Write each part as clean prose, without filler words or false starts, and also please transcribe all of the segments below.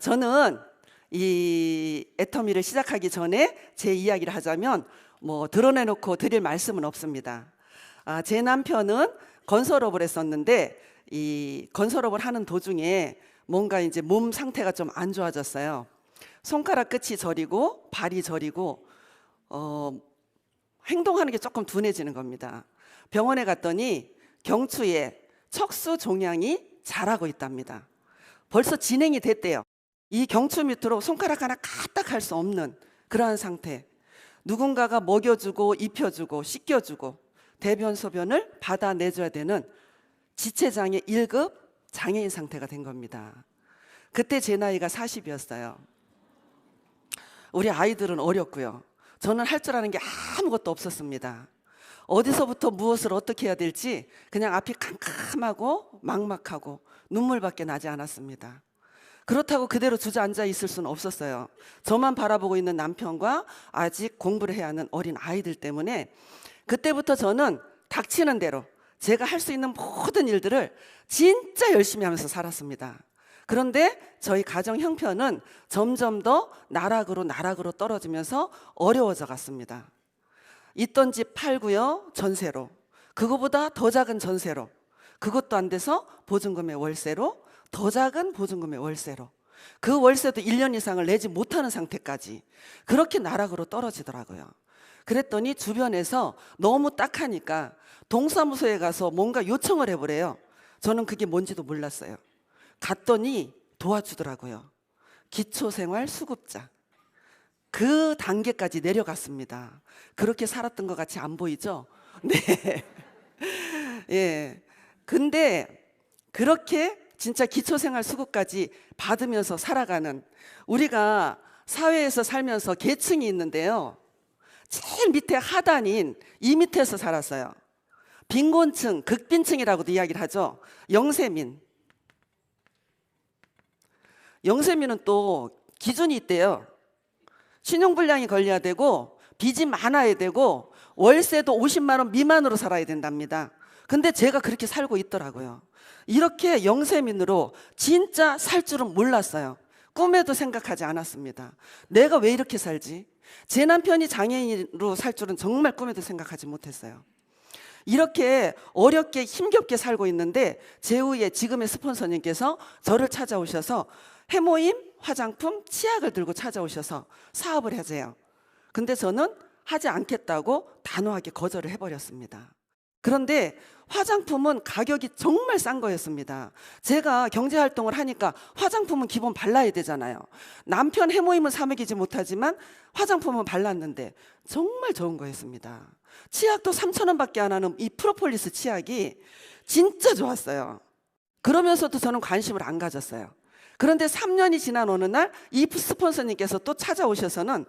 저는 이 애터미를 시작하기 전에 제 이야기를 하자면 뭐 드러내놓고 드릴 말씀은 없습니다. 제 남편은 건설업을 했었는데 이 건설업을 하는 도중에 뭔가 이제 몸 상태가 좀 안 좋아졌어요. 손가락 끝이 저리고 발이 저리고 행동하는 게 조금 둔해지는 겁니다. 병원에 갔더니 경추에 척수 종양이 자라고 있답니다. 벌써 진행이 됐대요. 이 경추 밑으로 손가락 하나 까딱 할 수 없는 그러한 상태. 누군가가 먹여주고 입혀주고 씻겨주고 대변 소변을 받아내줘야 되는 지체장애 1급 장애인 상태가 된 겁니다. 그때 제 나이가 40이었어요. 우리 아이들은 어렸고요. 저는 할 줄 아는 게 아무것도 없었습니다. 어디서부터 무엇을 어떻게 해야 될지 그냥 앞이 캄캄하고 막막하고 눈물밖에 나지 않았습니다. 그렇다고 그대로 주저앉아 있을 수는 없었어요. 저만 바라보고 있는 남편과 아직 공부를 해야 하는 어린 아이들 때문에 그때부터 저는 닥치는 대로 제가 할 수 있는 모든 일들을 진짜 열심히 하면서 살았습니다. 그런데 저희 가정 형편은 점점 더 나락으로 떨어지면서 어려워져 갔습니다. 있던 집 팔고요, 전세로. 그거보다 더 작은 전세로. 그것도 안 돼서 보증금의 월세로, 더 작은 보증금의 월세로. 그 월세도 1년 이상을 내지 못하는 상태까지 그렇게 나락으로 떨어지더라고요. 그랬더니 주변에서 너무 딱하니까 동사무소에 가서 뭔가 요청을 해보래요. 저는 그게 뭔지도 몰랐어요. 갔더니 도와주더라고요. 기초생활수급자. 그 단계까지 내려갔습니다. 그렇게 살았던 것 같이 안 보이죠? 네. 예. 근데 그렇게 진짜 기초생활수급까지 받으면서 살아가는 우리가 사회에서 살면서 계층이 있는데요. 제일 밑에 하단인 이 밑에서 살았어요. 빈곤층, 극빈층이라고도 이야기를 하죠. 영세민. 영세민은 또 기준이 있대요. 신용불량이 걸려야 되고 빚이 많아야 되고 월세도 50만 원 미만으로 살아야 된답니다. 근데 제가 그렇게 살고 있더라고요. 이렇게 영세민으로 진짜 살 줄은 몰랐어요. 꿈에도 생각하지 않았습니다. 내가 왜 이렇게 살지? 제 남편이 장애인으로 살 줄은 정말 꿈에도 생각하지 못했어요. 이렇게 어렵게 힘겹게 살고 있는데 제후에 지금의 스폰서님께서 저를 찾아오셔서 해모임, 화장품, 치약을 들고 찾아오셔서 사업을 하세요. 근데 저는 하지 않겠다고 단호하게 거절을 해버렸습니다. 그런데 화장품은 가격이 정말 싼 거였습니다. 제가 경제활동을 하니까 화장품은 기본 발라야 되잖아요. 남편 해모임은 사 먹이지 못하지만 화장품은 발랐는데 정말 좋은 거였습니다. 치약도 3,000원밖에 안 하는 이 프로폴리스 치약이 진짜 좋았어요. 그러면서도 저는 관심을 안 가졌어요. 그런데 3년이 지난 어느 날 이 스폰서님께서 또 찾아오셔서는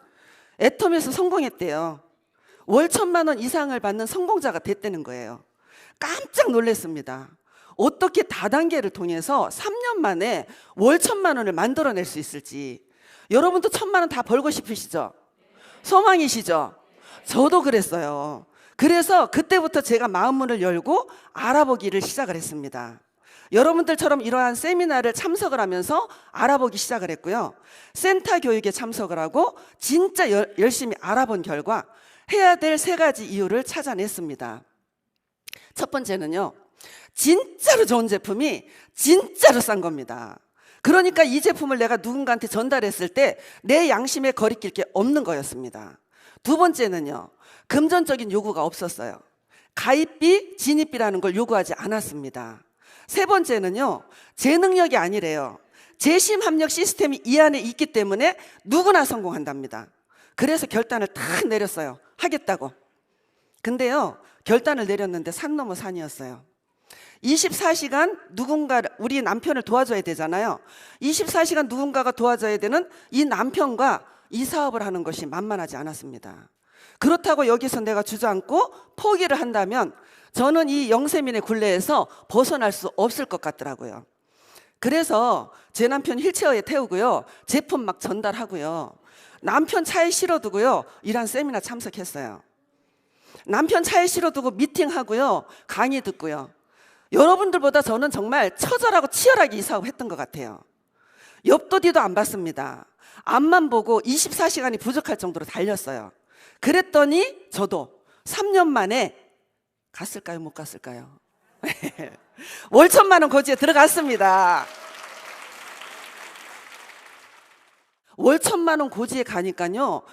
애텀에서 성공했대요. 월 1,000만 원 이상을 받는 성공자가 됐다는 거예요. 깜짝 놀랐습니다. 어떻게 다단계를 통해서 3년 만에 월 1,000만 원을 만들어낼 수 있을지. 여러분도 1,000만 원 다 벌고 싶으시죠? 소망이시죠? 저도 그랬어요. 그래서 그때부터 제가 마음문을 열고 알아보기를 시작을 했습니다. 여러분들처럼 이러한 세미나를 참석을 하면서 알아보기 시작을 했고요. 센터 교육에 참석을 하고 진짜 열심히 알아본 결과 해야 될 3가지 이유를 찾아냈습니다. 첫 번째는요. 진짜로 좋은 제품이 진짜로 싼 겁니다. 그러니까 이 제품을 내가 누군가한테 전달했을 때 내 양심에 거리낄 게 없는 거였습니다. 두 번째는요. 금전적인 요구가 없었어요. 가입비, 진입비라는 걸 요구하지 않았습니다. 세 번째는요. 제 능력이 아니래요. 재심 합력 시스템이 이 안에 있기 때문에 누구나 성공한답니다. 그래서 결단을 딱 내렸어요. 하겠다고. 근데요. 결단을 내렸는데 산 넘어 산이었어요. 24시간 누군가 우리 남편을 도와줘야 되잖아요. 24시간 누군가가 도와줘야 되는 이 남편과 이 사업을 하는 것이 만만하지 않았습니다. 그렇다고 여기서 내가 주저앉고 포기를 한다면 저는 이 영세민의 굴레에서 벗어날 수 없을 것 같더라고요. 그래서 제 남편 휠체어에 태우고요. 제품 막 전달하고요. 남편 차에 실어두고요. 이런 세미나 참석했어요. 남편 차에 실어두고 미팅하고요. 강의 듣고요. 여러분들보다 저는 정말 처절하고 치열하게 이 사업 했던 것 같아요. 옆도 뒤도 안 봤습니다. 앞만 보고 24시간이 부족할 정도로 달렸어요. 그랬더니 저도 3년 만에 갔을까요? 못 갔을까요? 월 1,000만 원 고지에 들어갔습니다. 월 1,000만 원 고지에 가니까요,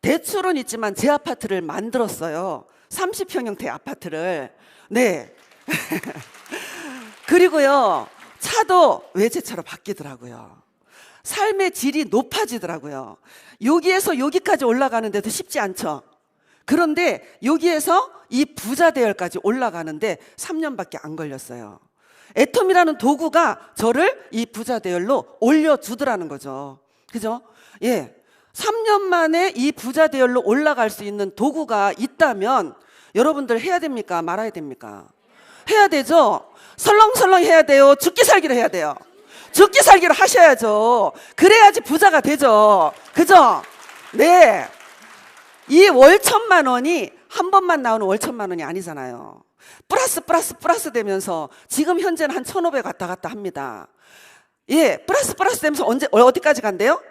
대출은 있지만 제 아파트를 만들었어요. 30평형대 아파트를. 네. 그리고요, 차도 외제차로 바뀌더라고요. 삶의 질이 높아지더라고요. 여기에서 여기까지 올라가는데도 쉽지 않죠. 그런데 여기에서 이 부자 대열까지 올라가는데 3년밖에 안 걸렸어요. 애텀이라는 도구가 저를 이 부자 대열로 올려주더라는 거죠. 그죠? 예. 3년 만에 이 부자 대열로 올라갈 수 있는 도구가 있다면 여러분들 해야 됩니까? 말아야 됩니까? 해야 되죠? 설렁설렁 해야 돼요? 죽기 살기를 해야 돼요? 죽기 살기를 하셔야죠. 그래야지 부자가 되죠. 그죠? 네. 이 월 1,000만 원이 한 번만 나오는 월 1,000만 원이 아니잖아요. 플러스 되면서 지금 현재는 한 1,500 왔다 갔다 합니다. 예, 플러스 되면서 어디까지 간대요?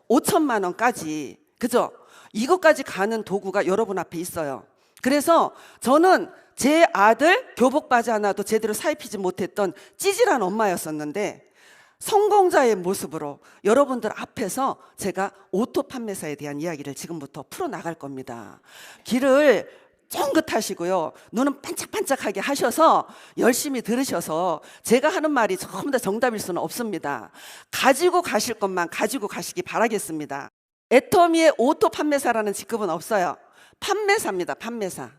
5,000만 원까지. 그죠? 이것까지 가는 도구가 여러분 앞에 있어요. 그래서 저는 제 아들 교복 바지 하나도 제대로 사입히지 못했던 찌질한 엄마였었는데, 성공자의 모습으로 여러분들 앞에서 제가 오토 판매사에 대한 이야기를 지금부터 풀어나갈 겁니다. 길을 쫑긋하시고요, 눈은 반짝반짝하게 하셔서 열심히 들으셔서, 제가 하는 말이 전부 다 정답일 수는 없습니다. 가지고 가실 것만 가지고 가시기 바라겠습니다. 애터미의 오토 판매사라는 직급은 없어요. 판매사입니다. 판매사.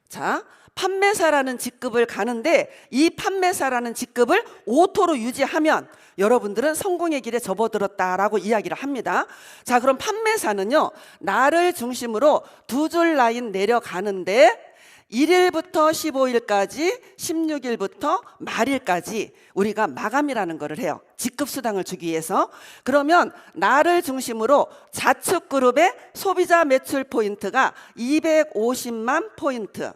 자, 판매사라는 직급을 가는데, 이 판매사라는 직급을 오토로 유지하면 여러분들은 성공의 길에 접어들었다라고 이야기를 합니다. 자, 그럼 판매사는요, 나를 중심으로 두 줄 라인 내려가는데 1일부터 15일까지, 16일부터 말일까지 우리가 마감이라는 거를 해요. 직급수당을 주기 위해서. 그러면 나를 중심으로 자축 그룹의 소비자 매출 포인트가 250만 포인트,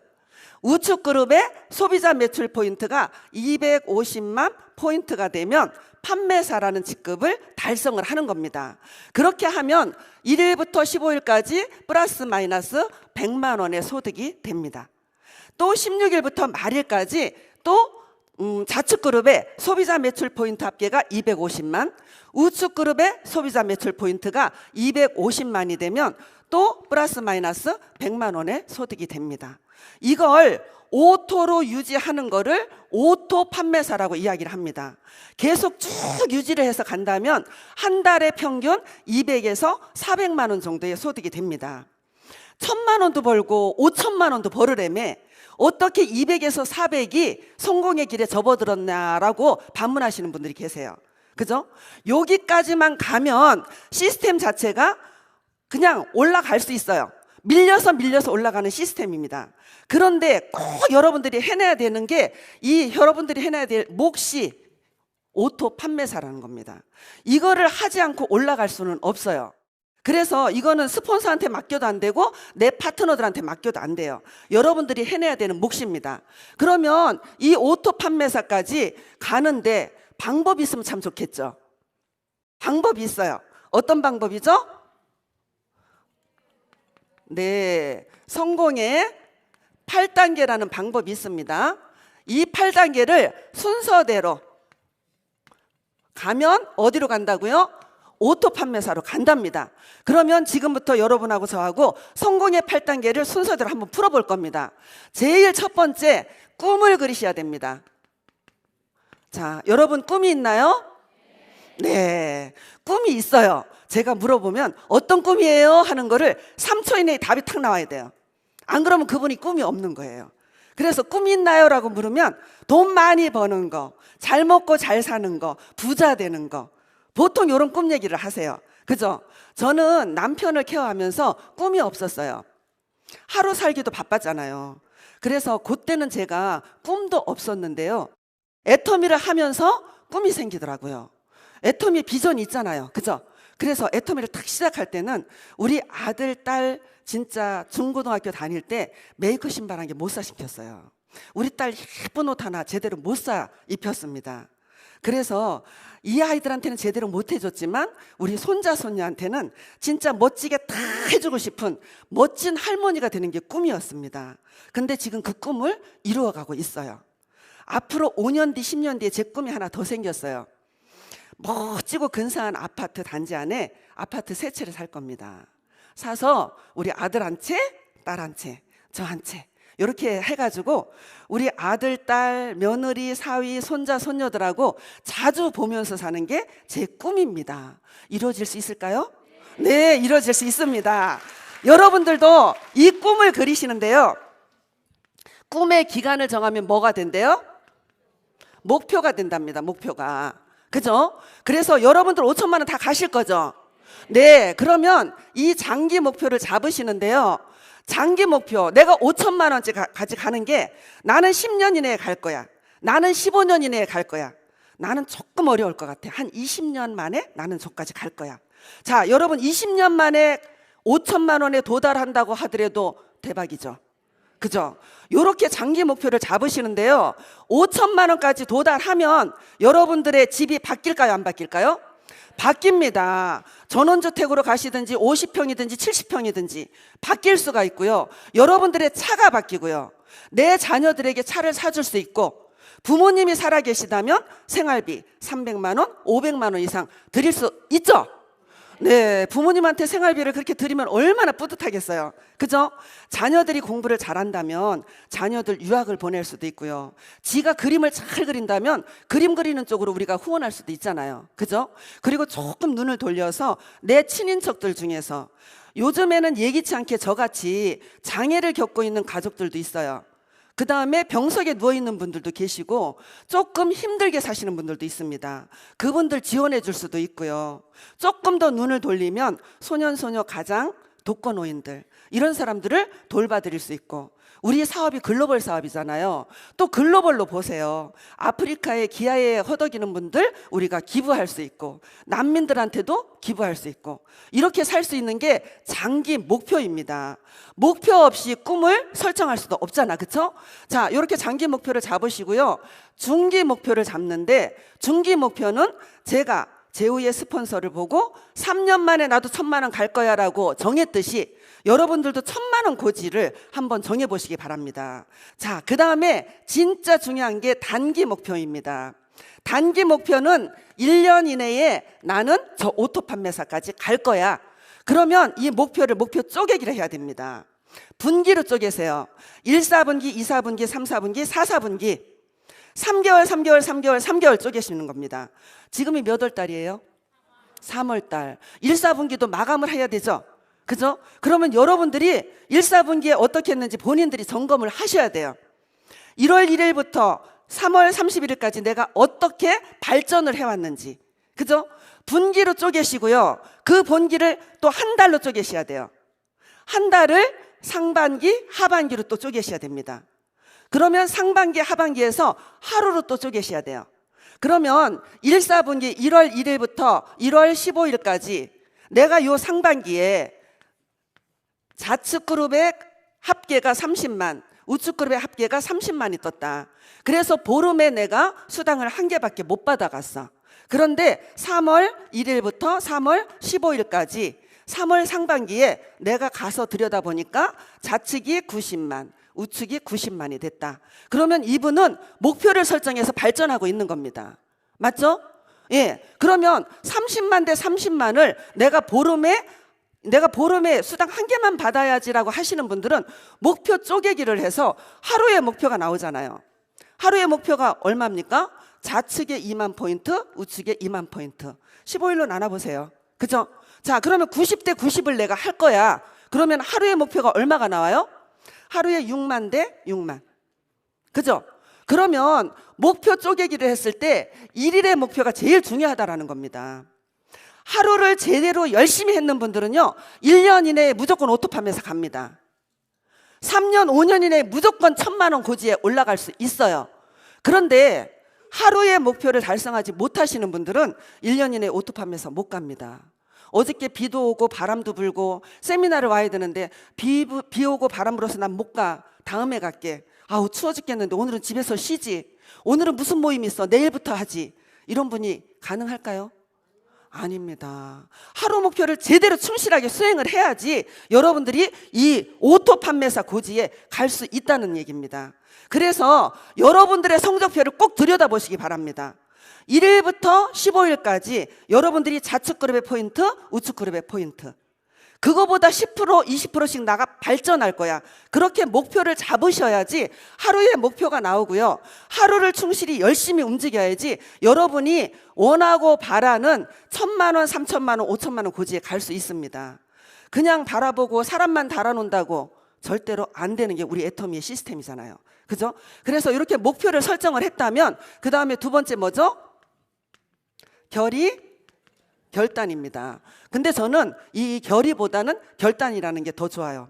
우측 그룹의 소비자 매출 포인트가 250만 포인트가 되면 판매사라는 직급을 달성을 하는 겁니다. 그렇게 하면 1일부터 15일까지 플러스 마이너스 100만 원의 소득이 됩니다. 또 16일부터 말일까지 또 좌측 그룹의 소비자 매출 포인트 합계가 250만, 우측 그룹의 소비자 매출 포인트가 250만이 되면 또 플러스 마이너스 100만 원의 소득이 됩니다. 이걸 오토로 유지하는 거를 오토 판매사라고 이야기를 합니다. 계속 쭉 유지를 해서 간다면 한 달에 평균 200에서 400만 원 정도의 소득이 됩니다. 1,000만 원도 벌고 5,000만 원도 벌으려면 어떻게 200에서 400이 성공의 길에 접어들었냐라고 반문하시는 분들이 계세요. 그죠? 여기까지만 가면 시스템 자체가 그냥 올라갈 수 있어요. 밀려서 올라가는 시스템입니다. 그런데 꼭 여러분들이 해내야 되는 게, 여러분들이 해내야 될 몫이 오토 판매사라는 겁니다. 이거를 하지 않고 올라갈 수는 없어요. 그래서 이거는 스폰서한테 맡겨도 안 되고 내 파트너들한테 맡겨도 안 돼요. 여러분들이 해내야 되는 몫입니다. 그러면 이 오토 판매사까지 가는데 방법이 있으면 참 좋겠죠. 방법이 있어요. 어떤 방법이죠? 네, 성공의 8단계라는 방법이 있습니다. 이 8단계를 순서대로 가면 어디로 간다고요? 오토 판매사로 간답니다. 그러면 지금부터 여러분하고 저하고 성공의 8단계를 순서대로 한번 풀어볼 겁니다. 제일 첫 번째, 꿈을 그리셔야 됩니다. 자, 여러분 꿈이 있나요? 네, 꿈이 있어요. 제가 물어보면 어떤 꿈이에요? 하는 거를 3초 이내에 답이 탁 나와야 돼요. 안 그러면 그분이 꿈이 없는 거예요. 그래서 꿈이 있나요? 라고 물으면 돈 많이 버는 거, 잘 먹고 잘 사는 거, 부자 되는 거, 보통 이런 꿈 얘기를 하세요. 그죠? 저는 남편을 케어하면서 꿈이 없었어요. 하루 살기도 바빴잖아요. 그래서 그때는 제가 꿈도 없었는데요, 애터미를 하면서 꿈이 생기더라고요. 애터미 비전이 있잖아요. 그죠? 그래서 애터미를 딱 시작할 때는 우리 아들, 딸 진짜 중고등학교 다닐 때 메이커 신발 한 개 못 사 시켰어요. 우리 딸 예쁜 옷 하나 제대로 못 사 입혔습니다. 그래서 이 아이들한테는 제대로 못 해줬지만 우리 손자 손녀한테는 진짜 멋지게 다 해주고 싶은 멋진 할머니가 되는 게 꿈이었습니다. 근데 지금 그 꿈을 이루어가고 있어요. 앞으로 5년 뒤 10년 뒤에 제 꿈이 하나 더 생겼어요. 멋지고 근사한 아파트 단지 안에 아파트 3채를 살 겁니다. 사서 우리 아들 한 채, 딸 한 채, 저 한 채 이렇게 해가지고 우리 아들, 딸, 며느리, 사위, 손자, 손녀들하고 자주 보면서 사는 게 제 꿈입니다. 이루어질 수 있을까요? 네, 이루어질 수 있습니다. 여러분들도 이 꿈을 그리시는데요. 꿈의 기간을 정하면 뭐가 된대요? 목표가 된답니다. 목표가. 그죠? 그래서 여러분들 5천만 원 다 가실 거죠? 네, 그러면 이 장기 목표를 잡으시는데요. 장기 목표, 내가 5천만 원까지 가는 게 나는 10년 이내에 갈 거야. 나는 15년 이내에 갈 거야. 나는 조금 어려울 것 같아. 한 20년 만에 나는 저까지 갈 거야. 자, 여러분 20년 만에 5천만 원에 도달한다고 하더라도 대박이죠. 그죠? 요렇게 장기 목표를 잡으시는데요. 5천만 원까지 도달하면 여러분들의 집이 바뀔까요? 안 바뀔까요? 바뀝니다. 전원주택으로 가시든지 50평이든지 70평이든지 바뀔 수가 있고요. 여러분들의 차가 바뀌고요. 내 자녀들에게 차를 사줄 수 있고, 부모님이 살아계시다면 생활비 300만 원, 500만 원 이상 드릴 수 있죠? 네, 부모님한테 생활비를 그렇게 드리면 얼마나 뿌듯하겠어요. 그죠? 자녀들이 공부를 잘한다면 자녀들 유학을 보낼 수도 있고요. 지가 그림을 잘 그린다면 그림 그리는 쪽으로 우리가 후원할 수도 있잖아요. 그죠? 그리고 조금 눈을 돌려서 내 친인척들 중에서 요즘에는 예기치 않게 저같이 장애를 겪고 있는 가족들도 있어요. 그 다음에 병석에 누워있는 분들도 계시고 조금 힘들게 사시는 분들도 있습니다. 그분들 지원해 줄 수도 있고요. 조금 더 눈을 돌리면 소년소녀 가장 독거노인들 이런 사람들을 돌봐드릴 수 있고, 우리 사업이 글로벌 사업이잖아요. 또 글로벌로 보세요. 아프리카에 기아에 허덕이는 분들 우리가 기부할 수 있고, 난민들한테도 기부할 수 있고, 이렇게 살 수 있는 게 장기 목표입니다. 목표 없이 꿈을 설정할 수도 없잖아. 그쵸? 자, 이렇게 장기 목표를 잡으시고요. 중기 목표를 잡는데, 중기 목표는 제가 제후의 스폰서를 보고 3년 만에 나도 1,000만 원 갈 거야 라고 정했듯이 여러분들도 1,000만 원 고지를 한번 정해보시기 바랍니다. 자, 그 다음에 진짜 중요한 게 단기 목표입니다. 단기 목표는 1년 이내에 나는 저 오토 판매사까지 갈 거야. 그러면 이 목표를 목표 쪼개기를 해야 됩니다. 분기로 쪼개세요. 1, 4분기, 2, 4분기, 3, 4분기, 4, 4분기 3개월, 3개월, 3개월, 3개월 쪼개시는 겁니다. 지금이 몇 월 달이에요? 3월 달. 1, 4분기도 마감을 해야 되죠? 그죠? 그러면 여러분들이 1, 4분기에 어떻게 했는지 본인들이 점검을 하셔야 돼요. 1월 1일부터 3월 31일까지 내가 어떻게 발전을 해왔는지. 그죠? 분기로 쪼개시고요. 그 분기를 또 한 달로 쪼개셔야 돼요. 한 달을 상반기, 하반기로 또 쪼개셔야 됩니다. 그러면 상반기, 하반기에서 하루로 또 쪼개셔야 돼요. 그러면 1, 4분기 1월 1일부터 1월 15일까지 내가 요 상반기에 좌측 그룹의 합계가 30만, 우측 그룹의 합계가 30만이 떴다. 그래서 보름에 내가 수당을 1개밖에 못 받아갔어. 그런데 3월 1일부터 3월 15일까지 3월 상반기에 내가 가서 들여다보니까 좌측이 90만, 우측이 90만이 됐다. 그러면 이분은 목표를 설정해서 발전하고 있는 겁니다. 맞죠? 예. 그러면 30만 대 30만을 내가 보름에 수당 1개만 받아야지라고 하시는 분들은 목표 쪼개기를 해서 하루의 목표가 나오잖아요. 하루의 목표가 얼마입니까? 좌측에 2만 포인트, 우측에 2만 포인트. 15일로 나눠보세요. 그죠? 자, 그러면 90대 90을 내가 할 거야. 그러면 하루의 목표가 얼마가 나와요? 하루에 6만 대 6만. 그죠? 그러면 목표 쪼개기를 했을 때 1일의 목표가 제일 중요하다라는 겁니다. 하루를 제대로 열심히 했는 분들은요, 1년 이내에 무조건 오토 판매사 갑니다. 3년, 5년 이내에 무조건 1,000만 원 고지에 올라갈 수 있어요. 그런데 하루의 목표를 달성하지 못하시는 분들은 1년 이내에 오토 판매사 못 갑니다. 어저께 비도 오고 바람도 불고 세미나를 와야 되는데 비 오고 바람 불어서 난 못 가. 다음에 갈게. 아우 추워 죽겠는데 오늘은 집에서 쉬지, 오늘은 무슨 모임 있어, 내일부터 하지, 이런 분이 가능할까요? 아닙니다. 하루 목표를 제대로 충실하게 수행을 해야지 여러분들이 이 오토 판매사 고지에 갈 수 있다는 얘기입니다. 그래서 여러분들의 성적표를 꼭 들여다보시기 바랍니다. 1일부터 15일까지 여러분들이 좌측 그룹의 포인트, 우측 그룹의 포인트, 그거보다 10% 20%씩 나가 발전할 거야. 그렇게 목표를 잡으셔야지 하루에 목표가 나오고요. 하루를 충실히 열심히 움직여야지 여러분이 원하고 바라는 1,000만 원, 3,000만 원, 5,000만 원 고지에 갈 수 있습니다. 그냥 바라보고 사람만 달아놓는다고 절대로 안 되는 게 우리 애터미의 시스템이잖아요. 그죠? 그래서 이렇게 목표를 설정을 했다면 그 다음에 두 번째 뭐죠? 결단입니다. 근데 저는 이 결의보다는 결단이라는 게 더 좋아요.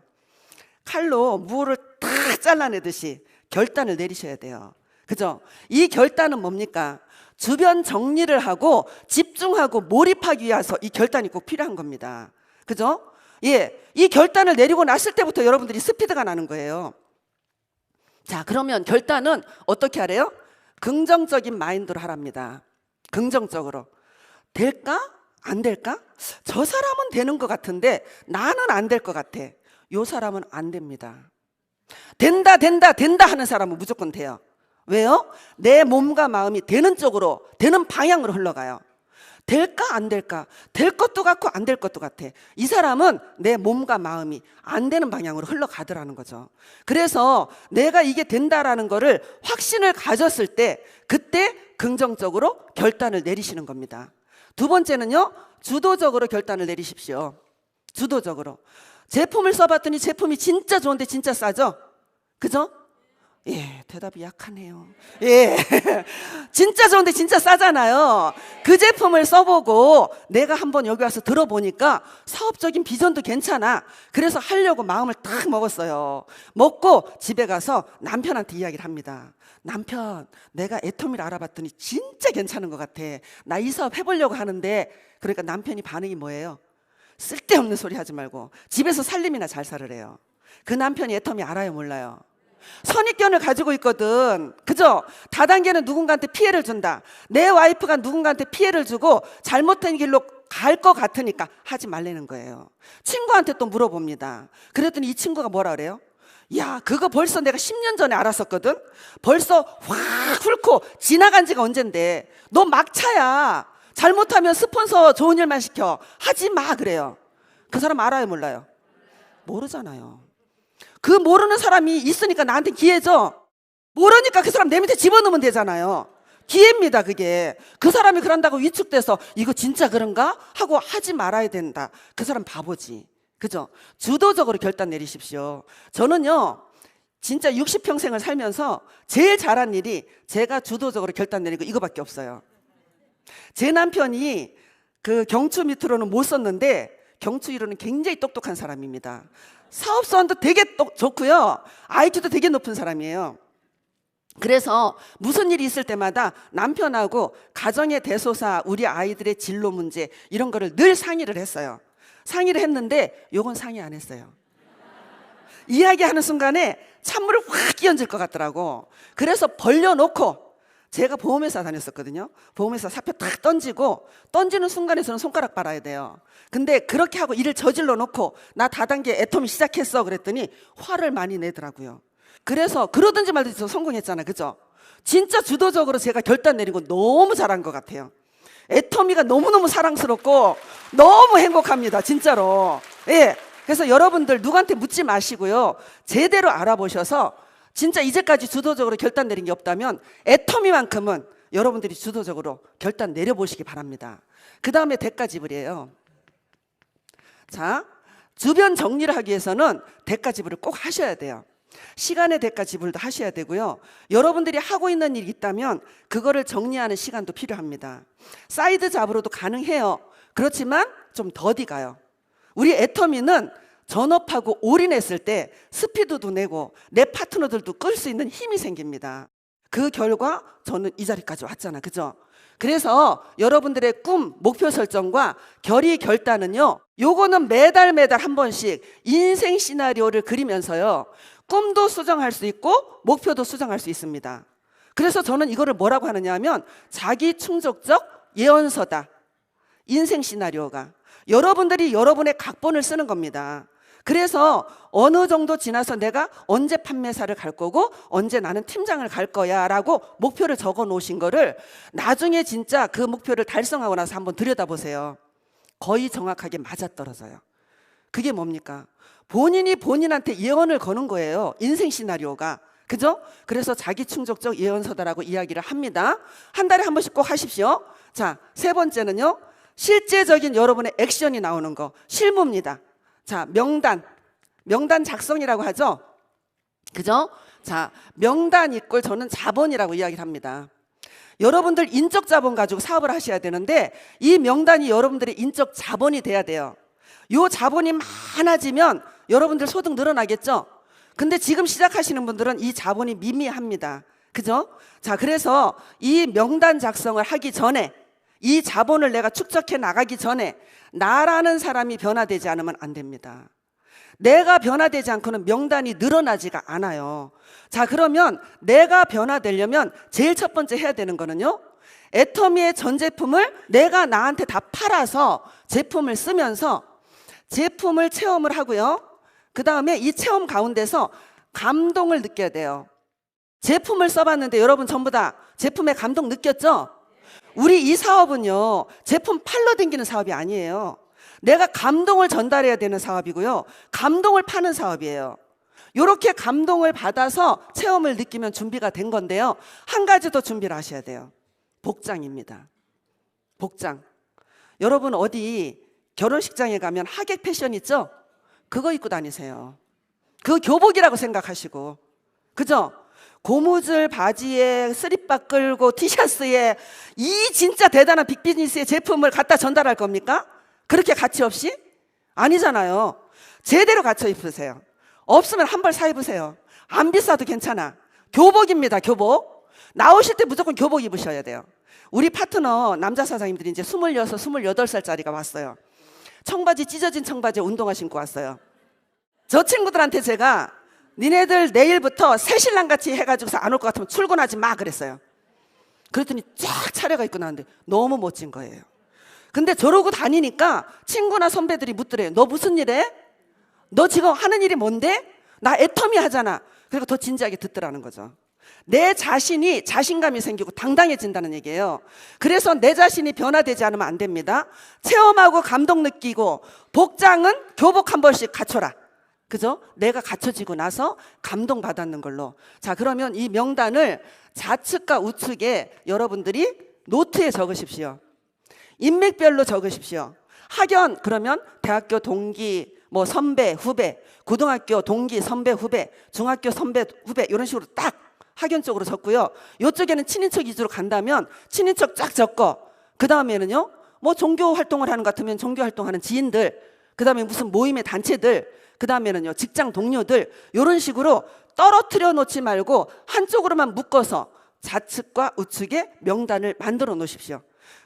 칼로 무를 탁 잘라내듯이 결단을 내리셔야 돼요. 그죠? 이 결단은 뭡니까? 주변 정리를 하고 집중하고 몰입하기 위해서 이 결단이 꼭 필요한 겁니다. 그죠? 예, 이 결단을 내리고 났을 때부터 여러분들이 스피드가 나는 거예요. 자, 그러면 결단은 어떻게 하래요? 긍정적인 마인드로 하랍니다. 긍정적으로. 될까? 안 될까? 저 사람은 되는 것 같은데 나는 안 될 것 같아. 요 사람은 안 됩니다. 된다 된다 된다 하는 사람은 무조건 돼요. 왜요? 내 몸과 마음이 되는 쪽으로, 되는 방향으로 흘러가요. 될까 안 될까? 될 것도 같고 안 될 것도 같아. 이 사람은 내 몸과 마음이 안 되는 방향으로 흘러가더라는 거죠. 그래서 내가 이게 된다라는 거를 확신을 가졌을 때 그때 긍정적으로 결단을 내리시는 겁니다. 두 번째는요, 주도적으로 결단을 내리십시오. 주도적으로. 제품을 써봤더니 제품이 진짜 좋은데 진짜 싸죠? 그죠? 예, 대답이 약하네요. 예, 진짜 좋은데 진짜 싸잖아요. 그 제품을 써보고 내가 한번 여기 와서 들어보니까 사업적인 비전도 괜찮아. 그래서 하려고 마음을 딱 먹었어요. 먹고 집에 가서 남편한테 이야기를 합니다. 남편, 내가 애터미를 알아봤더니 진짜 괜찮은 것 같아. 나 이 사업 해보려고 하는데. 그러니까 남편이 반응이 뭐예요? 쓸데없는 소리 하지 말고 집에서 살림이나 잘 살으래요. 그 남편이 애터미 알아요, 몰라요? 선입견을 가지고 있거든. 그죠? 다단계는 누군가한테 피해를 준다. 내 와이프가 누군가한테 피해를 주고 잘못된 길로 갈 것 같으니까 하지 말라는 거예요. 친구한테 또 물어봅니다. 그랬더니 이 친구가 뭐라 그래요? 야, 그거 벌써 내가 10년 전에 알았었거든. 벌써 확 훑고 지나간 지가 언젠데 너 막차야. 잘못하면 스폰서 좋은 일만 시켜. 하지 마. 그래요. 그 사람 알아요, 몰라요? 모르잖아요. 그 모르는 사람이 있으니까 나한테 기회죠. 모르니까 그 사람 내 밑에 집어넣으면 되잖아요. 기회입니다, 그게. 그 사람이 그런다고 위축돼서 이거 진짜 그런가? 하고 하지 말아야 된다. 그 사람 바보지. 그죠? 주도적으로 결단 내리십시오. 저는요, 진짜 60평생을 살면서 제일 잘한 일이 제가 주도적으로 결단 내린 거 이거밖에 없어요. 제 남편이 그 경추 밑으로는 못 썼는데 경추 위로는 굉장히 똑똑한 사람입니다. 사업성도 되게 좋고요. IQ도 되게 높은 사람이에요. 그래서 무슨 일이 있을 때마다 남편하고 가정의 대소사, 우리 아이들의 진로 문제 이런 거를 늘 상의를 했어요. 상의를 했는데 요건 상의 안 했어요. 이야기하는 순간에 찬물을 확 끼얹을 것 같더라고. 그래서 벌려놓고 제가 보험회사 다녔었거든요. 보험회사 사표 딱 던지고 던지는 순간에 저는 손가락 빨아야 돼요. 근데 그렇게 하고 일을 저질러 놓고 나 다단계 애터미 시작했어 그랬더니 화를 많이 내더라고요. 그래서 그러든지 말든지 저 성공했잖아요. 그죠? 진짜 주도적으로 제가 결단 내리고 너무 잘한 것 같아요. 애터미가 너무너무 사랑스럽고 너무 행복합니다. 진짜로. 예. 그래서 여러분들 누구한테 묻지 마시고요. 제대로 알아보셔서 진짜 이제까지 주도적으로 결단 내린 게 없다면 애터미만큼은 여러분들이 주도적으로 결단 내려보시기 바랍니다. 그 다음에 대가 지불이에요. 자, 주변 정리를 하기 위해서는 대가 지불을 꼭 하셔야 돼요. 시간의 대가 지불도 하셔야 되고요. 여러분들이 하고 있는 일이 있다면 그거를 정리하는 시간도 필요합니다. 사이드 잡으로도 가능해요. 그렇지만 좀 더디 가요. 우리 애터미는 전업하고 올인했을 때 스피드도 내고 내 파트너들도 끌 수 있는 힘이 생깁니다. 그 결과 저는 이 자리까지 왔잖아. 그죠? 그래서 여러분들의 꿈, 목표 설정과 결의 결단은요, 요거는 매달 한 번씩 인생 시나리오를 그리면서요, 꿈도 수정할 수 있고 목표도 수정할 수 있습니다. 그래서 저는 이거를 뭐라고 하느냐 하면 자기 충족적 예언서다. 인생 시나리오가 여러분들이 여러분의 각본을 쓰는 겁니다. 그래서 어느 정도 지나서 내가 언제 판매사를 갈 거고 언제 나는 팀장을 갈 거야 라고 목표를 적어 놓으신 거를 나중에 진짜 그 목표를 달성하고 나서 한번 들여다보세요. 거의 정확하게 맞아떨어져요. 그게 뭡니까? 본인이 본인한테 예언을 거는 거예요. 인생 시나리오가. 그죠? 그래서 자기 충족적 예언서다라고 이야기를 합니다. 한 달에 한 번씩 꼭 하십시오. 자, 세 번째는요. 실제적인 여러분의 액션이 나오는 거. 실무입니다. 자, 명단 작성이라고 하죠. 그죠? 자, 명단 이꼴 저는 자본이라고 이야기를 합니다. 여러분들 인적 자본 가지고 사업을 하셔야 되는데 이 명단이 여러분들의 인적 자본이 돼야 돼요. 요 자본이 많아지면 여러분들 소득 늘어나겠죠? 근데 지금 시작하시는 분들은 이 자본이 미미합니다. 그죠? 자, 그래서 이 명단 작성을 하기 전에 이 자본을 내가 축적해 나가기 전에 나라는 사람이 변화되지 않으면 안 됩니다. 내가 변화되지 않고는 명단이 늘어나지가 않아요. 자, 그러면 내가 변화되려면 제일 첫 번째 해야 되는 거는요, 애터미의 전 제품을 내가 나한테 다 팔아서 제품을 쓰면서 제품을 체험을 하고요. 그 다음에 이 체험 가운데서 감동을 느껴야 돼요. 제품을 써봤는데 여러분 전부 다 제품에 감동 느꼈죠? 우리 이 사업은요, 제품 팔러 댕기는 사업이 아니에요. 내가 감동을 전달해야 되는 사업이고요, 감동을 파는 사업이에요. 이렇게 감동을 받아서 체험을 느끼면 준비가 된 건데요, 한 가지 더 준비를 하셔야 돼요. 복장입니다. 복장. 여러분 어디 결혼식장에 가면 하객 패션 있죠? 그거 입고 다니세요. 그거 교복이라고 생각하시고. 그죠? 고무줄 바지에 쓰리바 끌고 티셔츠에 이 진짜 대단한 빅비즈니스의 제품을 갖다 전달할 겁니까? 그렇게 가치 없이? 아니잖아요. 제대로 갖춰 입으세요. 없으면 한 벌 사 입으세요. 안 비싸도 괜찮아. 교복입니다. 교복. 나오실 때 무조건 교복 입으셔야 돼요. 우리 파트너 남자 사장님들이 이제 26, 28살짜리가 왔어요. 청바지, 찢어진 청바지에 운동화 신고 왔어요. 저 친구들한테 제가 니네들 내일부터 새신랑같이 해가지고서 안 올 것 같으면 출근하지 마 그랬어요. 그랬더니 쫙 차려가 입고 나왔는데 너무 멋진 거예요. 근데 저러고 다니니까 친구나 선배들이 묻더래요. 너 무슨 일 해? 너 지금 하는 일이 뭔데? 나 애터미 하잖아. 그리고 더 진지하게 듣더라는 거죠. 내 자신이 자신감이 생기고 당당해진다는 얘기예요. 그래서 내 자신이 변화되지 않으면 안 됩니다. 체험하고 감동 느끼고 복장은 교복 한 벌씩 갖춰라. 그죠? 내가 갖춰지고 나서 감동받았는 걸로. 자, 그러면 이 명단을 좌측과 우측에 여러분들이 노트에 적으십시오. 인맥별로 적으십시오. 학연 그러면 대학교 동기, 뭐 선배, 후배, 고등학교 동기, 선배, 후배, 중학교 선배, 후배 이런 식으로 딱 학연 쪽으로 적고요. 이쪽에는 친인척 위주로 간다면 친인척 쫙 적고, 그 다음에는요, 뭐 종교 활동을 하는 것 같으면 종교 활동하는 지인들, 그 다음에 무슨 모임의 단체들, 그 다음에는요 직장 동료들, 이런 식으로 떨어뜨려 놓지 말고 한쪽으로만 묶어서 좌측과 우측에 명단을 만들어 놓으십시오.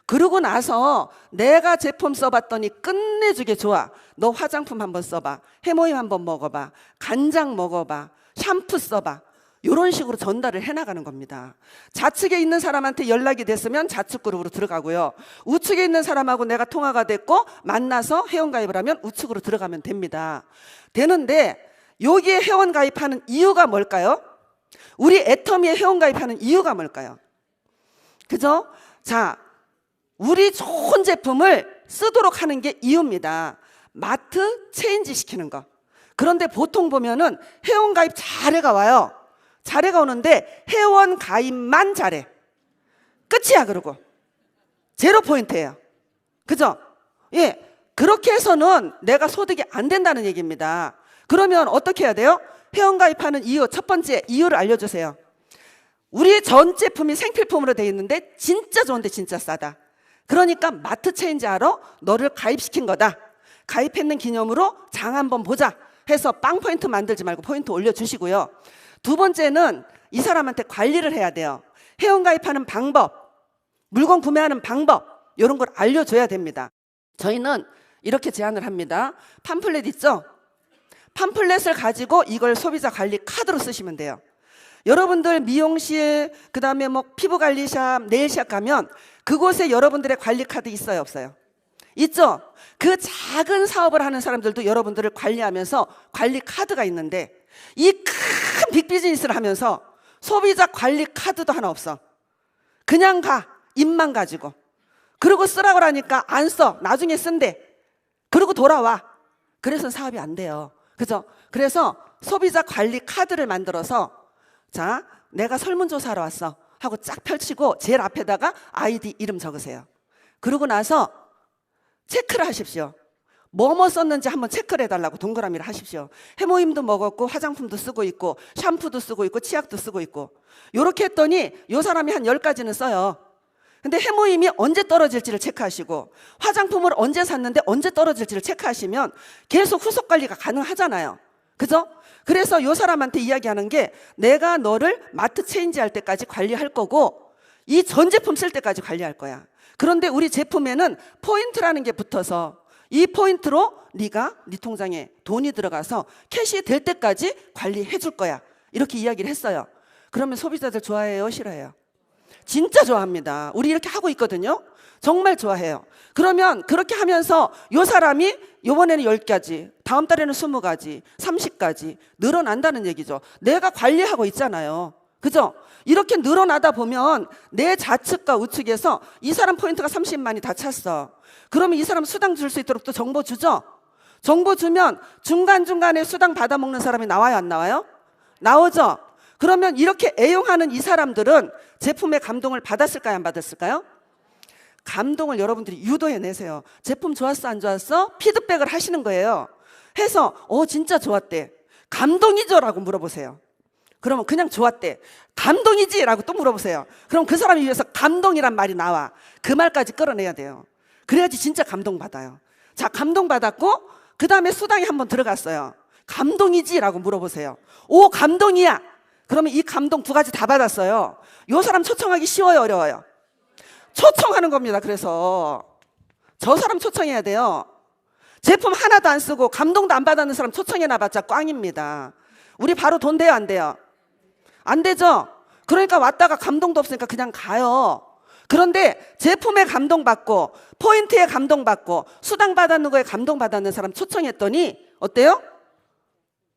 그러고 나서 내가 제품 써봤더니 끝내주게 좋아. 너 화장품 한번 써봐. 해모임 한번 먹어봐. 간장 먹어봐. 샴푸 써봐. 이런 식으로 전달을 해나가는 겁니다. 좌측에 있는 사람한테 연락이 됐으면 좌측 그룹으로 들어가고요. 우측에 있는 사람하고 내가 통화가 됐고 만나서 회원가입을 하면 우측으로 들어가면 됩니다. 되는데 여기에 회원가입하는 이유가 뭘까요? 우리 애터미에 회원가입하는 이유가 뭘까요? 그죠? 자, 우리 좋은 제품을 쓰도록 하는 게 이유입니다. 마트 체인지 시키는 거. 그런데 보통 보면은 회원가입 잘해가 와요. 잘해가 오는데 회원 가입만 잘해. 끝이야. 그러고 제로 포인트예요. 그죠? 예, 그렇게 해서는 내가 소득이 안 된다는 얘기입니다. 그러면 어떻게 해야 돼요? 회원 가입하는 이유, 첫 번째 이유를 알려주세요. 우리 전 제품이 생필품으로 되어 있는데 진짜 좋은데 진짜 싸다. 그러니까 마트 체인지 하러 너를 가입시킨 거다. 가입했는 기념으로 장 한번 보자 해서 빵 포인트 만들지 말고 포인트 올려주시고요. 두 번째는 이 사람한테 관리를 해야 돼요. 회원가입하는 방법, 물건 구매하는 방법, 이런 걸 알려줘야 됩니다. 저희는 이렇게 제안을 합니다. 팜플렛 있죠? 팜플렛을 가지고 이걸 소비자 관리 카드로 쓰시면 돼요. 여러분들 미용실, 그 다음에 뭐 피부관리샵, 네일샵 가면 그곳에 여러분들의 관리 카드 있어요, 없어요? 있죠? 그 작은 사업을 하는 사람들도 여러분들을 관리하면서 관리 카드가 있는데, 이 큰 빅비즈니스를 하면서 소비자 관리 카드도 하나 없어. 그냥 가, 입만 가지고. 그리고 쓰라고 하니까 안 써, 나중에 쓴대. 그리고 돌아와. 그래서 사업이 안 돼요. 그죠? 그래서 소비자 관리 카드를 만들어서, 자, 내가 설문조사하러 왔어 하고 쫙 펼치고 제일 앞에다가 아이디 이름 적으세요. 그러고 나서 체크를 하십시오. 뭐뭐 썼는지 한번 체크를 해달라고 동그라미를 하십시오. 해모임도 먹었고 화장품도 쓰고 있고 샴푸도 쓰고 있고 치약도 쓰고 있고, 요렇게 했더니 요 사람이 한 10가지는 써요. 근데 해모임이 언제 떨어질지를 체크하시고 화장품을 언제 샀는데 언제 떨어질지를 체크하시면 계속 후속 관리가 가능하잖아요. 그죠? 그래서 요 사람한테 이야기하는 게, 내가 너를 마트 체인지 할 때까지 관리할 거고 이 전 제품 쓸 때까지 관리할 거야. 그런데 우리 제품에는 포인트라는 게 붙어서 이 포인트로 네가 네 통장에 돈이 들어가서 캐시 될 때까지 관리해 줄 거야. 이렇게 이야기를 했어요. 그러면 소비자들 좋아해요, 싫어해요? 진짜 좋아합니다. 우리 이렇게 하고 있거든요. 정말 좋아해요. 그러면 그렇게 하면서 요 사람이 요번에는 10가지, 다음 달에는 20가지, 30가지 늘어난다는 얘기죠. 내가 관리하고 있잖아요. 그죠? 이렇게 늘어나다 보면 내 좌측과 우측에서 이 사람 포인트가 30만이 다 찼어. 그러면 이 사람 수당 줄 수 있도록 또 정보 주죠? 정보 주면 중간중간에 수당 받아먹는 사람이 나와요, 안 나와요? 나오죠? 그러면 이렇게 애용하는 이 사람들은 제품의 감동을 받았을까요, 안 받았을까요? 감동을 여러분들이 유도해내세요. 제품 좋았어, 안 좋았어? 피드백을 하시는 거예요. 해서 진짜 좋았대. 감동이죠? 라고 물어보세요. 그러면 그냥 좋았대. 감동이지? 라고 또 물어보세요. 그럼 그 사람이 위해서 감동이란 말이 나와. 그 말까지 끌어내야 돼요. 그래야지 진짜 감동받아요. 자, 감동받았고 그 다음에 수당이 한번 들어갔어요. 감동이지? 라고 물어보세요. 오, 감동이야. 그러면 이 감동 2가지 다 받았어요. 요 사람 초청하기 쉬워요, 어려워요? 초청하는 겁니다. 그래서 저 사람 초청해야 돼요. 제품 하나도 안 쓰고 감동도 안 받았는 사람 초청해놔봤자 꽝입니다. 우리 바로 돈 돼요, 안 돼요? 안 되죠? 그러니까 왔다가 감동도 없으니까 그냥 가요. 그런데 제품에 감동받고 포인트에 감동받고 수당 받았는 거에 감동받았는 사람 초청했더니 어때요?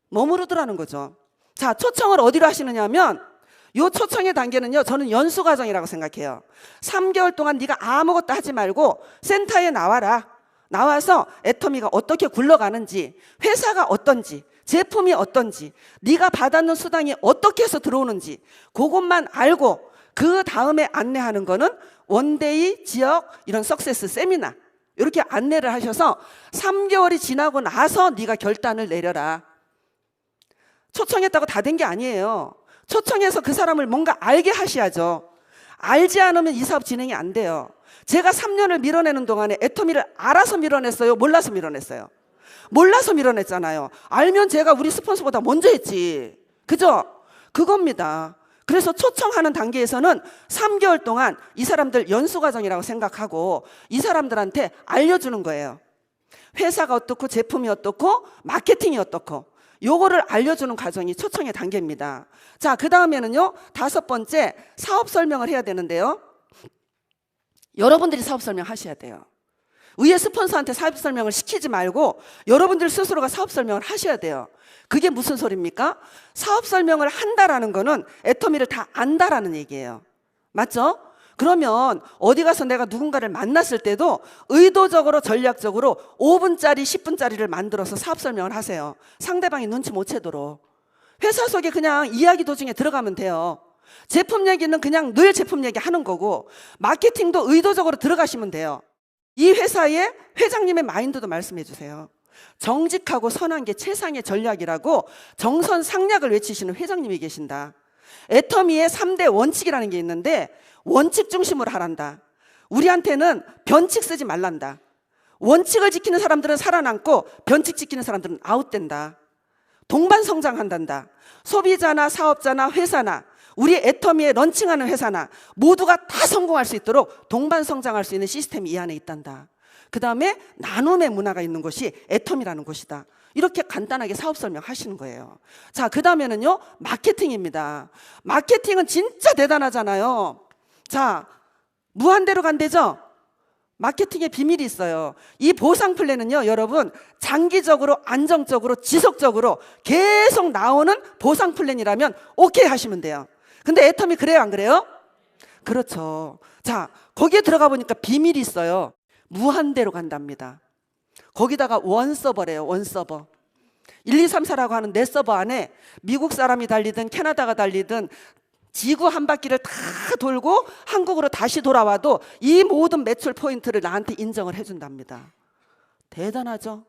머무르더라는 거죠. 자, 초청을 어디로 하시느냐 하면, 요 초청의 단계는요, 저는 연수 과정이라고 생각해요. 3개월 동안 네가 아무것도 하지 말고 센터에 나와라. 나와서 애터미가 어떻게 굴러가는지, 회사가 어떤지, 제품이 어떤지, 네가 받았는 수당이 어떻게 해서 들어오는지 그것만 알고 그 다음에 안내하는 거는 원데이, 지역, 이런 석세스 세미나, 이렇게 안내를 하셔서 3개월이 지나고 나서 네가 결단을 내려라. 초청했다고 다 된 게 아니에요. 초청해서 그 사람을 뭔가 알게 하셔야죠. 알지 않으면 이 사업 진행이 안 돼요. 제가 3년을 밀어내는 동안에 애터미를 알아서 밀어냈어요, 몰라서 밀어냈어요? 몰라서 밀어냈잖아요. 알면 제가 우리 스폰서보다 먼저 했지. 그죠? 그겁니다. 그래서 초청하는 단계에서는 3개월 동안 이 사람들 연수 과정이라고 생각하고 이 사람들한테 알려주는 거예요. 회사가 어떻고 제품이 어떻고 마케팅이 어떻고 요거를 알려주는 과정이 초청의 단계입니다. 자, 그 다음에는요, 5번째 사업 설명을 해야 되는데요. 여러분들이 사업 설명하셔야 돼요. 위에 스폰서한테 사업 설명을 시키지 말고 여러분들 스스로가 사업 설명을 하셔야 돼요. 그게 무슨 소리입니까? 사업 설명을 한다라는 거는 애터미를 다 안다라는 얘기예요. 맞죠? 그러면 어디 가서 내가 누군가를 만났을 때도 의도적으로 전략적으로 5분짜리 10분짜리를 만들어서 사업 설명을 하세요. 상대방이 눈치 못 채도록. 회사 속에 그냥 이야기 도중에 들어가면 돼요. 제품 얘기는 그냥 늘 제품 얘기 하는 거고, 마케팅도 의도적으로 들어가시면 돼요. 이 회사의 회장님의 마인드도 말씀해 주세요. 정직하고 선한 게 최상의 전략이라고 정선상략을 외치시는 회장님이 계신다. 애터미의 3대 원칙이라는 게 있는데 원칙 중심으로 하란다. 우리한테는 변칙 쓰지 말란다. 원칙을 지키는 사람들은 살아남고 변칙 지키는 사람들은 아웃된다. 동반 성장한단다. 소비자나 사업자나 회사나 우리 애터미에 런칭하는 회사나 모두가 다 성공할 수 있도록 동반 성장할 수 있는 시스템이 이 안에 있단다. 그 다음에 나눔의 문화가 있는 곳이 애텀이라는 곳이다. 이렇게 간단하게 사업 설명하시는 거예요. 자, 그 다음에는요, 마케팅입니다. 마케팅은 진짜 대단하잖아요. 자, 무한대로 간대죠? 마케팅의 비밀이 있어요. 이 보상 플랜은요, 여러분, 장기적으로, 안정적으로, 지속적으로 계속 나오는 보상 플랜이라면 오케이 하시면 돼요. 근데 애텀이 그래요, 안 그래요? 그렇죠. 자, 거기에 들어가 보니까 비밀이 있어요. 무한대로 간답니다. 거기다가 원 서버래요. 원 서버. 1, 2, 3, 4라고 하는 내 서버 안에 미국 사람이 달리든 캐나다가 달리든 지구 한 바퀴를 다 돌고 한국으로 다시 돌아와도 이 모든 매출 포인트를 나한테 인정을 해준답니다. 대단하죠?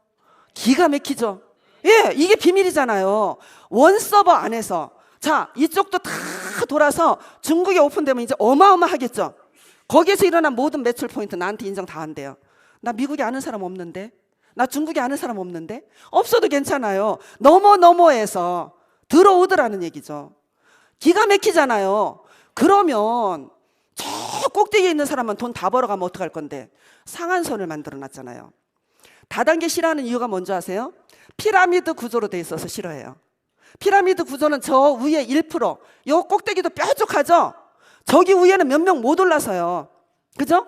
기가 막히죠? 예, 이게 비밀이잖아요. 원 서버 안에서. 자, 이쪽도 다 돌아서 중국에 오픈되면 이제 어마어마하겠죠? 거기에서 일어난 모든 매출 포인트 나한테 인정 다 한대요. 나 미국에 아는 사람 없는데? 나 중국에 아는 사람 없는데? 없어도 괜찮아요. 너머에서 들어오더라는 얘기죠. 기가 막히잖아요. 그러면 저 꼭대기에 있는 사람은 돈 다 벌어가면 어떡할 건데? 상한선을 만들어 놨잖아요. 다단계 싫어하는 이유가 뭔지 아세요? 피라미드 구조로 돼 있어서 싫어해요. 피라미드 구조는 저 위에 1%, 요 꼭대기도 뾰족하죠? 저기 위에는 몇 명 못 올라서요. 그죠?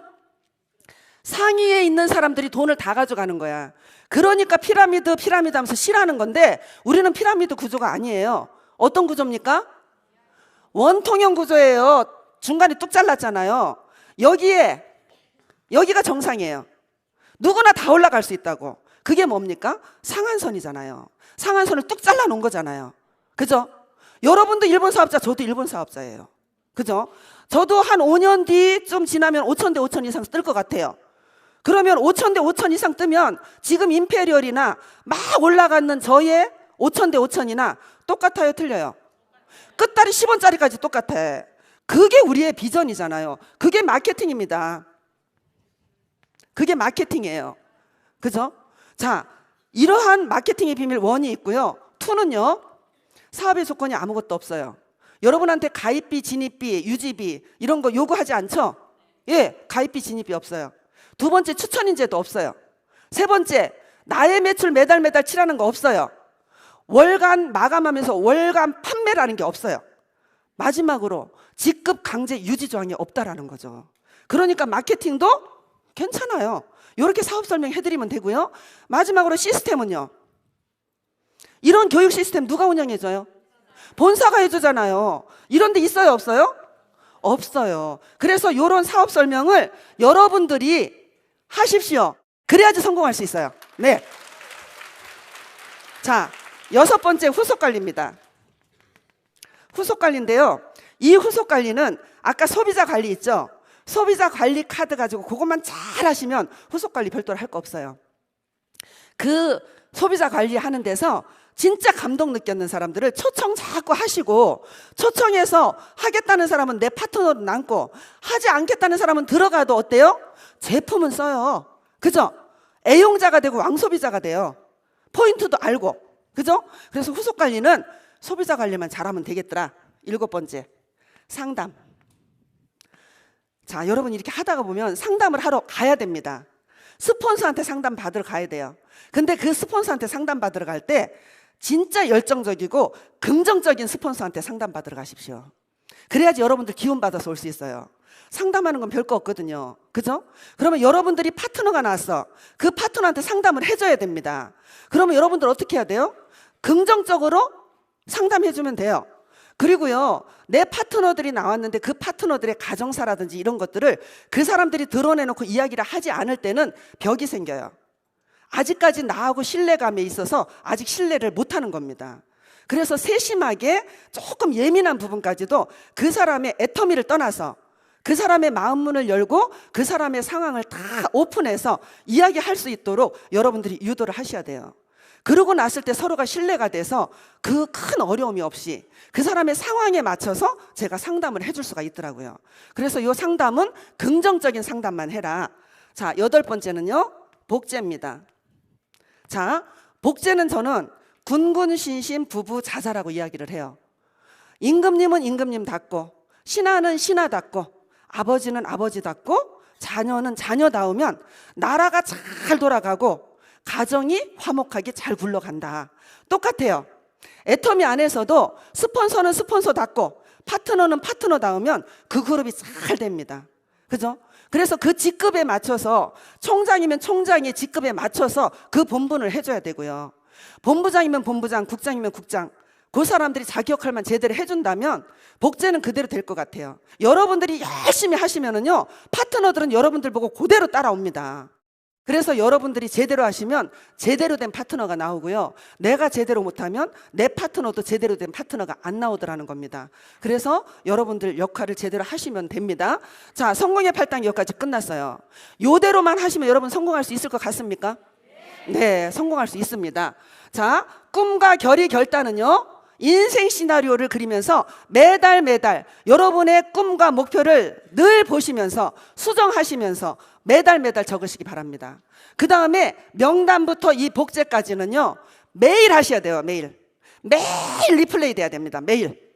상위에 있는 사람들이 돈을 다 가져가는 거야. 그러니까 피라미드 하면서 싫어하는 건데 우리는 피라미드 구조가 아니에요. 어떤 구조입니까? 원통형 구조예요. 중간에 뚝 잘랐잖아요. 여기가 정상이에요. 누구나 다 올라갈 수 있다고. 그게 뭡니까? 상한선이잖아요. 상한선을 뚝 잘라 놓은 거잖아요. 그죠? 여러분도 일본 사업자, 저도 일본 사업자예요. 그죠? 저도 한 5년 뒤쯤 지나면 5천 대 5천 이상 뜰 것 같아요. 그러면 5천 대 5천 이상 뜨면 지금 임페리얼이나 막 올라가는 저의 5천 대 5천이나 똑같아요, 틀려요? 끝다리 10원짜리까지 똑같아. 그게 우리의 비전이잖아요. 그게 마케팅입니다. 그게 마케팅이에요. 그죠? 자, 이러한 마케팅의 비밀 1이 있고요. 2는요, 사업의 조건이 아무것도 없어요. 여러분한테 가입비, 진입비, 유지비 이런 거 요구하지 않죠? 예, 가입비, 진입비 없어요. 2번째, 추천인제도 없어요. 3번째, 나의 매출 매달 칠하는 거 없어요. 월간 마감하면서 월간 판매라는 게 없어요. 마지막으로 직급 강제 유지 조항이 없다라는 거죠. 그러니까 마케팅도 괜찮아요. 이렇게 사업 설명해드리면 되고요. 마지막으로 시스템은요. 이런 교육 시스템 누가 운영해줘요? 본사가 해주잖아요. 이런 데 있어요, 없어요? 없어요. 그래서 이런 사업 설명을 여러분들이 하십시오. 그래야지 성공할 수 있어요. 네. 자, 6번째 후속 관리입니다. 후속 관리인데요. 이 후속 관리는 아까 소비자 관리 있죠? 소비자 관리 카드 가지고 그것만 잘 하시면 후속 관리 별도로 할 거 없어요. 그 소비자 관리하는 데서 진짜 감동 느꼈는 사람들을 초청 자꾸 하시고, 초청해서 하겠다는 사람은 내 파트너로 남고 하지 않겠다는 사람은 들어가도 어때요? 제품은 써요. 그죠? 애용자가 되고 왕소비자가 돼요. 포인트도 알고. 그죠? 그래서 후속 관리는 소비자 관리만 잘하면 되겠더라. 7번째, 상담. 자, 여러분 이렇게 하다가 보면 상담을 하러 가야 됩니다. 스폰서한테 상담 받으러 가야 돼요. 근데 그 스폰서한테 상담 받으러 갈 때 진짜 열정적이고 긍정적인 스폰서한테 상담 받으러 가십시오. 그래야지 여러분들 기운 받아서 올 수 있어요. 상담하는 건 별거 없거든요. 그죠? 그러면 여러분들이 파트너가 나왔어. 그 파트너한테 상담을 해줘야 됩니다. 그러면 여러분들 어떻게 해야 돼요? 긍정적으로 상담해주면 돼요. 그리고요, 내 파트너들이 나왔는데 그 파트너들의 가정사라든지 이런 것들을 그 사람들이 드러내놓고 이야기를 하지 않을 때는 벽이 생겨요. 아직까지 나하고 신뢰감에 있어서 아직 신뢰를 못하는 겁니다. 그래서 세심하게 조금 예민한 부분까지도 그 사람의 애터미를 떠나서 그 사람의 마음문을 열고 그 사람의 상황을 다 오픈해서 이야기할 수 있도록 여러분들이 유도를 하셔야 돼요. 그러고 났을 때 서로가 신뢰가 돼서 그 큰 어려움이 없이 그 사람의 상황에 맞춰서 제가 상담을 해줄 수가 있더라고요. 그래서 이 상담은 긍정적인 상담만 해라. 자, 8번째는요, 복제입니다. 자, 복제는 저는 군군신신 부부자자라고 이야기를 해요. 임금님은 임금님답고, 신하는 신하답고, 아버지는 아버지답고, 자녀는 자녀다우면 나라가 잘 돌아가고 가정이 화목하게 잘 굴러간다. 똑같아요. 애터미 안에서도 스폰서는 스폰서답고 파트너는 파트너다우면 그 그룹이 잘 됩니다. 그죠? 그래서 그 직급에 맞춰서, 총장이면 총장의 직급에 맞춰서 그 본분을 해줘야 되고요. 본부장이면 본부장, 국장이면 국장, 그 사람들이 자기 역할만 제대로 해준다면 복제는 그대로 될 것 같아요. 여러분들이 열심히 하시면은요, 파트너들은 여러분들 보고 그대로 따라옵니다. 그래서 여러분들이 제대로 하시면 제대로 된 파트너가 나오고요, 내가 제대로 못하면 내 파트너도 제대로 된 파트너가 안 나오더라는 겁니다. 그래서 여러분들 역할을 제대로 하시면 됩니다. 자, 성공의 8단계 여기까지 끝났어요. 요대로만 하시면 여러분 성공할 수 있을 것 같습니까? 네, 성공할 수 있습니다. 자, 꿈과 결의 결단은요, 인생 시나리오를 그리면서 매달 여러분의 꿈과 목표를 늘 보시면서 수정하시면서 매달 적으시기 바랍니다. 그 다음에 명단부터 이 복제까지는요, 매일 하셔야 돼요. 매일 리플레이 돼야 됩니다. 매일.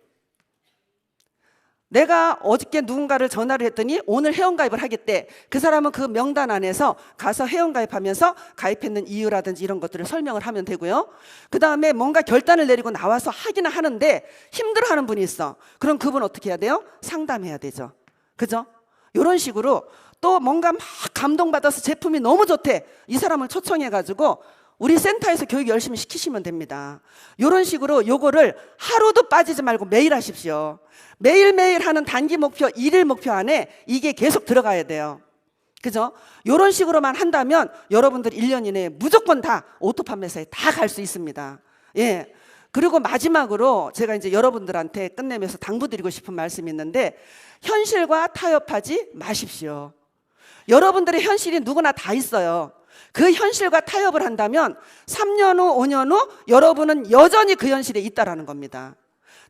내가 어저께 누군가를 전화를 했더니 오늘 회원가입을 하겠대. 그 사람은 그 명단 안에서 가서 회원가입하면서 가입했는 이유라든지 이런 것들을 설명을 하면 되고요. 그 다음에 뭔가 결단을 내리고 나와서 하기는 하는데 힘들어하는 분이 있어. 그럼 그분 어떻게 해야 돼요? 상담해야 되죠. 그죠? 이런 식으로 또 뭔가 막 감동받아서 제품이 너무 좋대. 이 사람을 초청해가지고 우리 센터에서 교육 열심히 시키시면 됩니다. 이런 식으로 요거를 하루도 빠지지 말고 매일 하십시오. 매일매일 하는 단기 목표, 일일 목표 안에 이게 계속 들어가야 돼요. 그죠? 이런 식으로만 한다면 여러분들 1년 이내에 무조건 다 오토 판매사에 다 갈 수 있습니다. 예. 그리고 마지막으로 제가 이제 여러분들한테 끝내면서 당부드리고 싶은 말씀이 있는데, 현실과 타협하지 마십시오. 여러분들의 현실이 누구나 다 있어요. 그 현실과 타협을 한다면 3년 후, 5년 후 여러분은 여전히 그 현실에 있다라는 겁니다.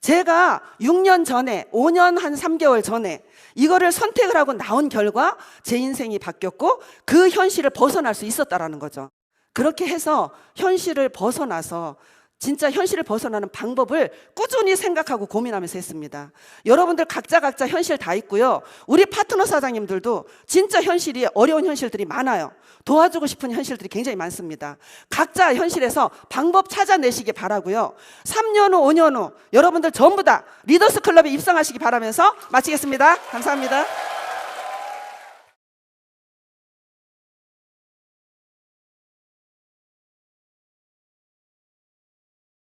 제가 6년 전에, 5년 한 3개월 전에 이거를 선택을 하고 나온 결과 제 인생이 바뀌었고 그 현실을 벗어날 수 있었다라는 거죠. 그렇게 해서 현실을 벗어나서 진짜 현실을 벗어나는 방법을 꾸준히 생각하고 고민하면서 했습니다. 여러분들 각자 현실 다 있고요. 우리 파트너 사장님들도 진짜 현실이 어려운 현실들이 많아요. 도와주고 싶은 현실들이 굉장히 많습니다. 각자 현실에서 방법 찾아내시기 바라고요. 3년 후, 5년 후 여러분들 전부 다 리더스 클럽에 입성하시기 바라면서 마치겠습니다. 감사합니다.